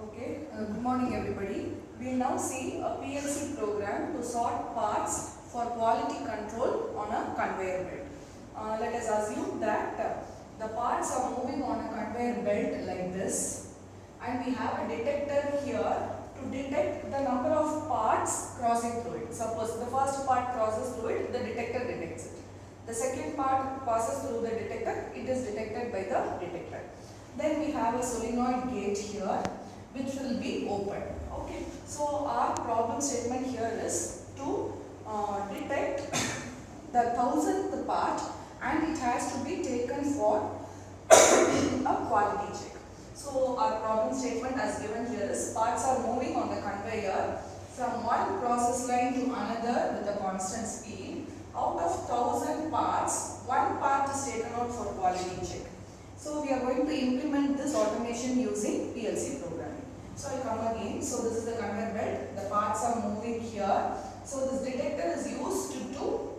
Okay, good morning everybody. We will now see a PLC program to sort parts for quality control on a conveyor belt. Let us assume that the parts are moving on a conveyor belt like this, and we have a detector here to detect the number of parts crossing through it. Suppose the first part crosses through it, the detector detects it. The second part passes through the detector, it is detected by the detector. Then we have a solenoid gate here which will be open. Okay, so our problem statement here is to detect the 1000th part, and it has to be taken for a quality check. So our problem statement as given here is parts are moving on the conveyor from one process line to another with a constant speed. Out of 1000 parts, one part is taken out for quality check. So we are going to implement this automation using PLC programming. So I come again. So this is the conveyor belt. The parts are moving here. So this detector is used to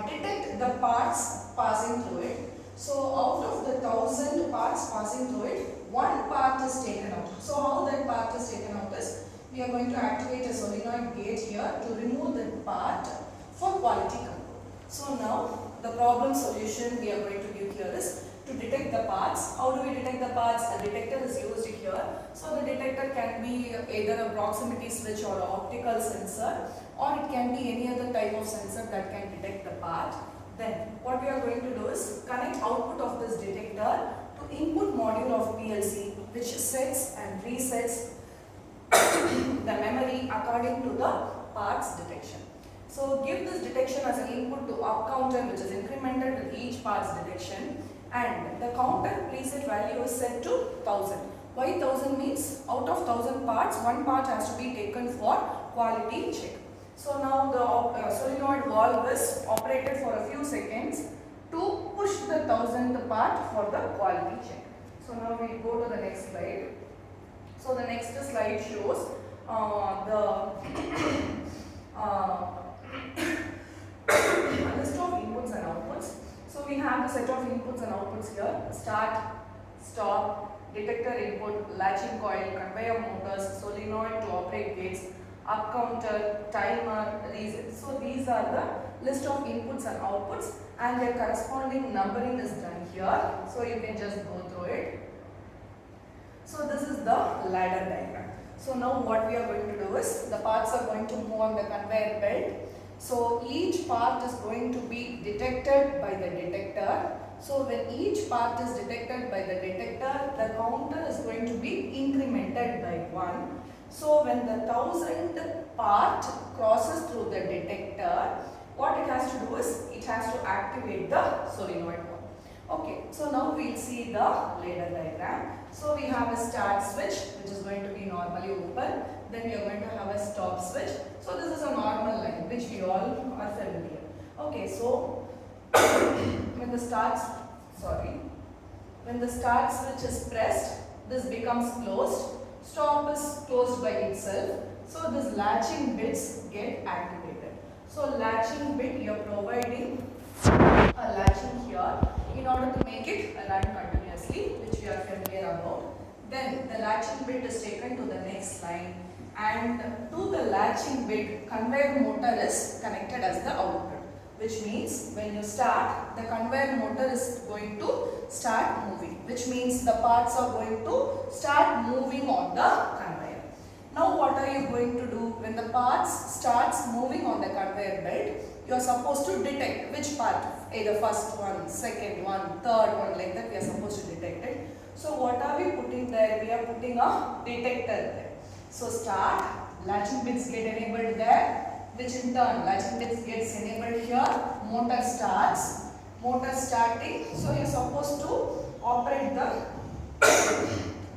detect the parts passing through it. So out of the 1000 parts passing through it, one part is taken out. So how that part is taken out is, we are going to activate a solenoid gate here to remove the part for quality control. So now the problem solution we are going to give here is to detect the parts. How do we detect the parts? A detector is used here. So the detector can be either a proximity switch or an optical sensor, or it can be any other type of sensor that can detect the part. Then what we are going to do is connect output of this detector to input module of PLC, which sets and resets the memory according to the parts detection. So give this detection as an input to up counter, which is incremented with each parts detection, and the counter preset value is set to 1000. Why 1000 means out of 1000 parts, one part has to be taken for quality check. So now the solenoid valve is operated for a few seconds to push the 1000th part for the quality check. So now we go to the next slide. So the next slide shows the a list of inputs and outputs. So we have the set of inputs and outputs here: start, stop, detector input, latching coil, conveyor motors, solenoid to operate gates, up counter, timer, reset. So these are the list of inputs and outputs, and their corresponding numbering is done here. So you can just go through it. So this is the ladder diagram. So now what we are going to do is, the parts are going to move on the conveyor belt. So each part is going to be detected by the detector. So when each part is detected by the detector, the counter is going to be incremented by 1. So when the 1000th part crosses through the detector, what it has to do is, it has to activate the solenoid valve. Okay, so now we will see the ladder diagram. So we have a start switch, which is going to be normally open. Then we are going to have a stop switch. So this is a normal line, which we all are familiar. Okay, so when the start switch is pressed, this becomes closed. Stop is closed by itself. So this latching bits get activated. So latching bit, you are providing a latching here in order to make it run continuously, which we are familiar about. Then the latching bit is taken to the next line, and to the latching bit, conveyor motor is connected as the output, which means when you start, the conveyor motor is going to start moving, which means the parts are going to start moving on the conveyor. Now what are you going to do when the parts starts moving on the conveyor belt? You are supposed to detect which part, either first one, second one, third one, like that we are supposed to detect it. So what are we putting there? We are putting a detector there. So start, latching bits get enabled there, which in turn latching bits gets enabled here. Motor starts, motor starting. So you are supposed to operate the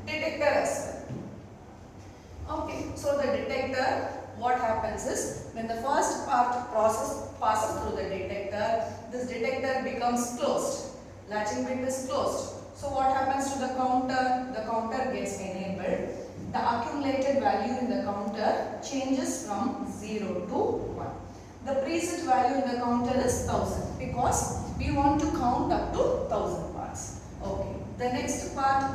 detector as well. Okay, so the detector, what happens is, when the first part passes through the detector, this detector becomes closed. Latching bit is closed. So what happens to the counter? The counter gets enabled. The accumulated value in the counter changes from 0 to 1. The preset value in the counter is 1000, because we want to count up to 1000 parts. Okay. The next part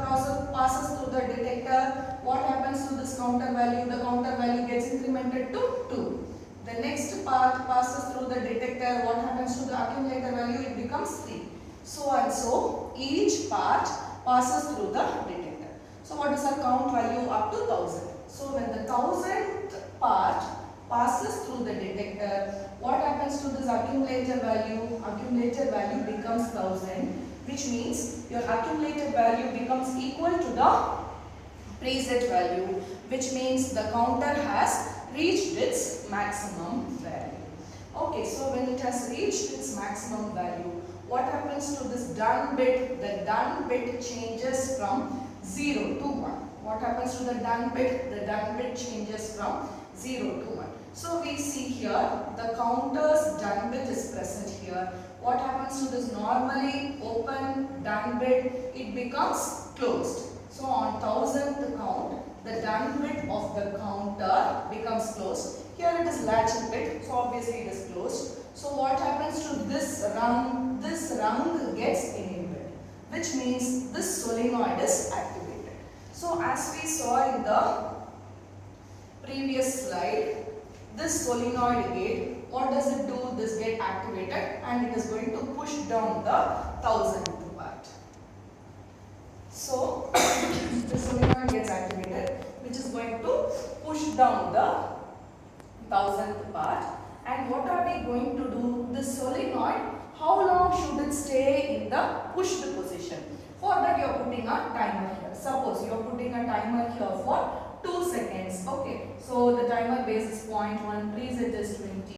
passes through the detector. What happens to this counter value? The counter value gets incremented to 2. The next part passes through the detector. What happens to the accumulator value? It becomes 3. So and so each part passes through the detector. So what is our count value? Up to 1000. So when the 1000th part passes through the detector, what happens to this accumulator value? Accumulator value becomes 1000, which means your accumulated value becomes equal to the preset value, which means the counter has reached its maximum value. Okay, so when it has reached its maximum value, what happens to this done bit? The done bit changes from 0 to 1. What happens to the done bit? The done bit changes from 0 to 1. So we see here the counter's done bit is present here. What happens to this normally open done bit? It becomes closed. So on 1000th count, the done bit of the counter becomes closed. Here it is latched bit, so obviously it is closed. So what happens to this rung? This rung gets enabled, which means this solenoid is activated. So as we saw in the previous slide, this solenoid gate, what does it do? This gets activated and it is going to push down the 1000th part. So the solenoid gets activated, which is going to push down the 1000th part. And what are we going to do? This solenoid, how long should it stay in the pushed position? For that you are putting a timer here. Suppose you are putting a timer here for 2 seconds. Okay, so the timer base is 0.1, preset is 20.